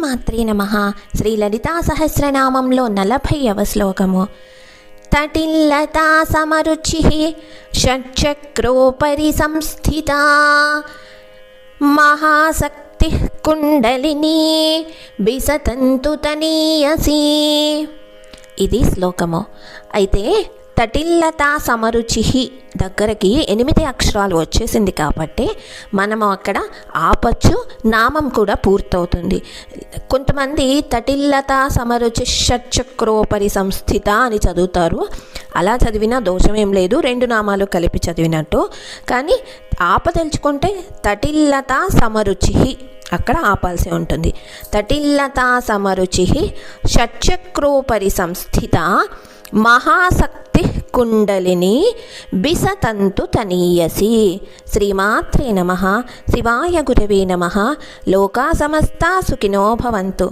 శ్రీమాత్రే నమః. శ్రీ లలితా సహస్రనామంలో 40వ శ్లోకము. తటిల్లతా సమరుచిః షట్చక్రోపరి సంస్థితా మహాశక్తిః కుండలినీ బిసతంతు తనీయసి. ఇది శ్లోకము. అయితే తటిల్లతా సమరుచిః దగ్గరకి 8 అక్షరాలు వచ్చేసింది కాబట్టి మనము అక్కడ ఆపచ్చు, నామం కూడా పూర్తవుతుంది. కొంతమంది తటిల్లతా సమరుచి షట్చక్రోపరి సంస్థిత అని చదువుతారు. అలా చదివినా దోషమేం లేదు, 2 నామాలు కలిపి చదివినట్టు. కానీ ఆపదలుచుకుంటే తటిల్లతా సమరుచిః అక్కడ ఆపాల్సి ఉంటుంది. తటిల్లతా సమరుచిః షట్చక్రోపరి సంస్థిత మహాశక్తి కుండలిని బిసతంతు తనీయసి. శ్రీమాత్రే నమః. శివాయ గురవే నమః. లోకా సమస్తా సుఖినో భవంతు.